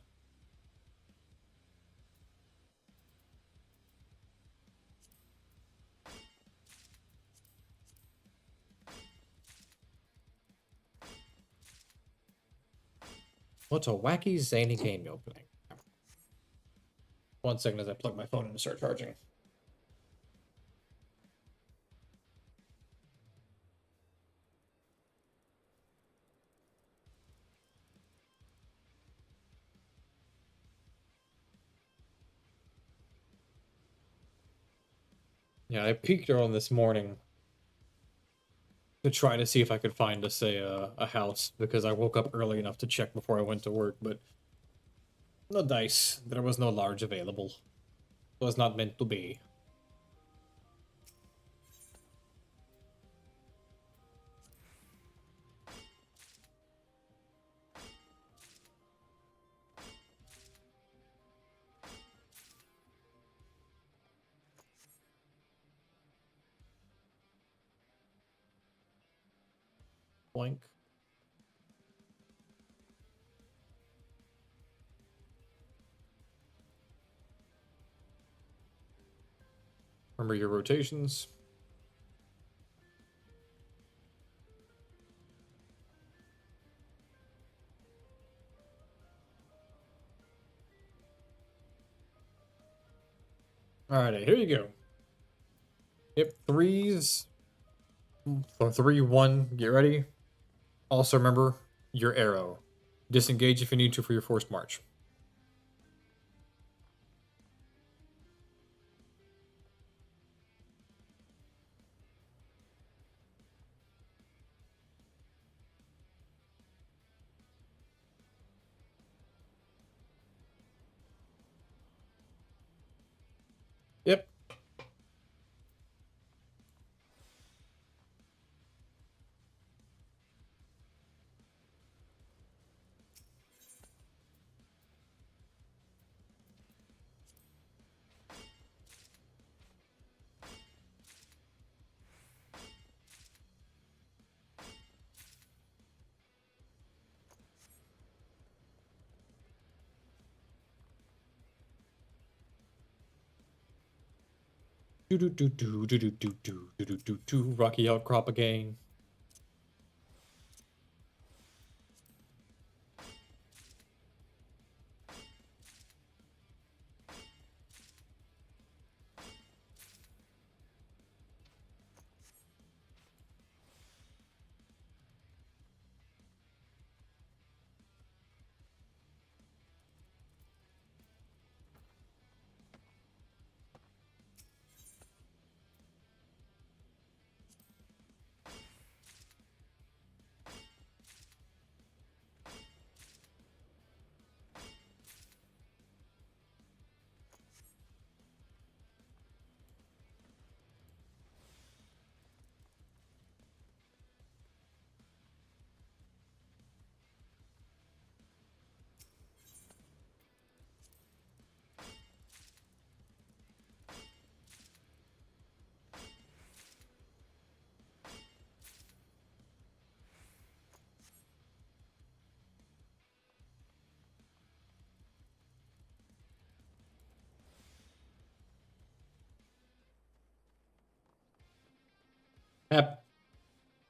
What a wacky, zany game opening. 1 second as I plug my phone in to start charging. Yeah, I peeked around this morning to try to see if I could find us a house, because I woke up early enough to check before I went to work, but no dice. There was no large available. It was not meant to be. Blank. Remember your rotations. Alright, here you go. Yep, 3s. So 3, 1, get ready. Also remember your arrow. Disengage if you need to for your forced march. Yep. Do do do do do do do do do do do do. Rocky outcrop again.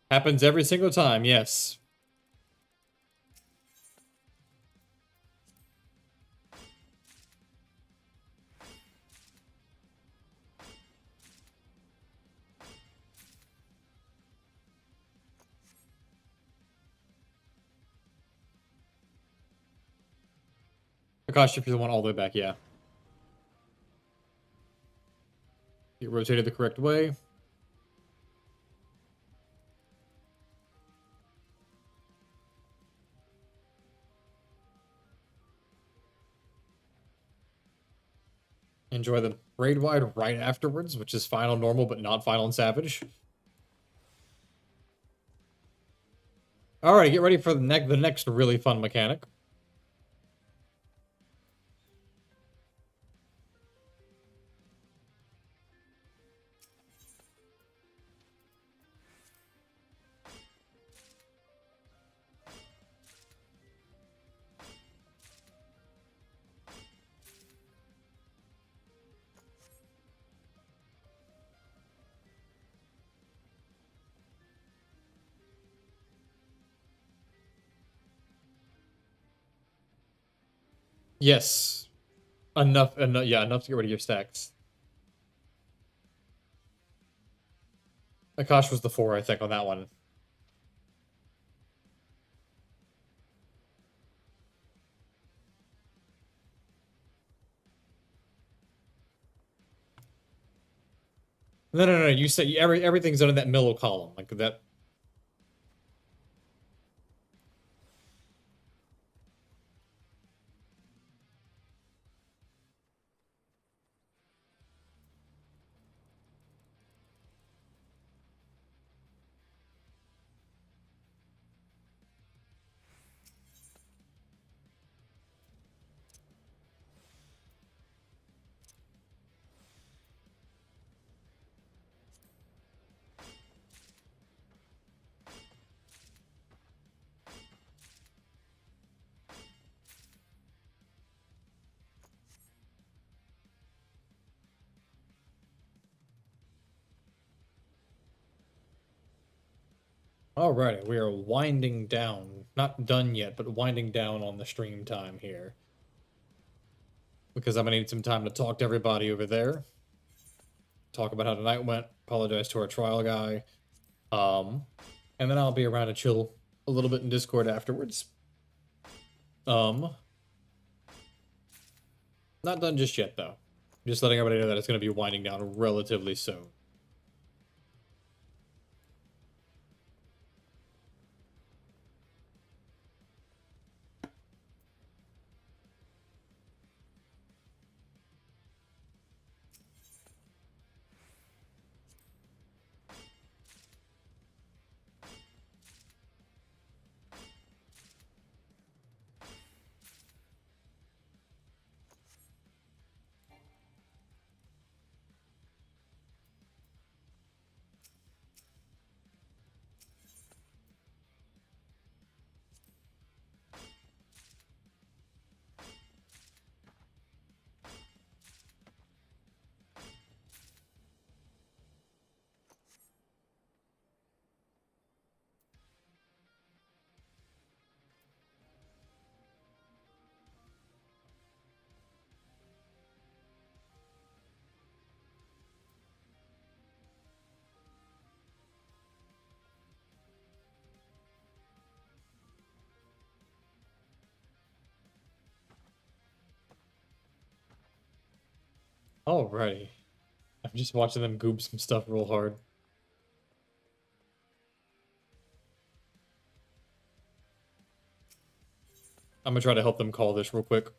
Happens every single time, yes. Akash, if you want all the way back, yeah. Get rotated the correct way. Enjoy the raid wide right afterwards, which is final normal but not final and savage. Alright, get ready for the next really fun mechanic. Yes. Enough, yeah, enough to get rid of your stacks. Akash was the 4, I think, on that one. No, you said everything's under that middle column, like that. Alrighty, we are winding down. Not done yet, but winding down on the stream time here. Because I'm gonna need some time to talk to everybody over there. Talk about how tonight went. Apologize to our trial guy. And then I'll be around to chill a little bit in Discord afterwards. Not done just yet, though. Just letting everybody know that it's gonna be winding down relatively soon. Alrighty. I'm just watching them goop some stuff real hard. I'm gonna try to help them call this real quick.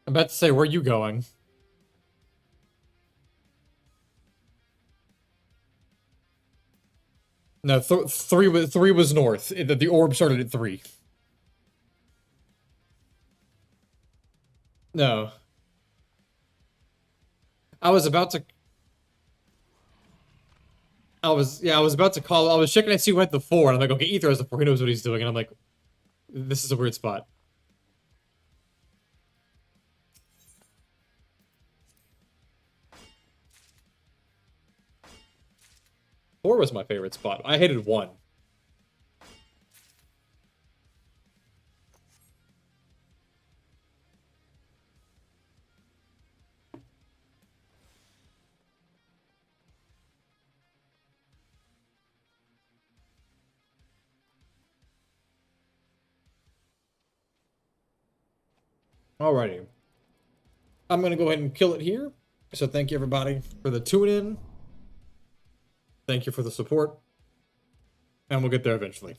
I'm about to say, where are you going? No, three was north. The orb started at 3. No. I was about to call. I was checking to see who had the 4, and I'm like, okay, Ether has the 4. He knows what he's doing, and I'm like, this is a weird spot. Four was my favorite spot. I hated 1. Alrighty. I'm going to go ahead and kill it here. So thank you, everybody, for the tune-in. Thank you for the support. And we'll get there eventually.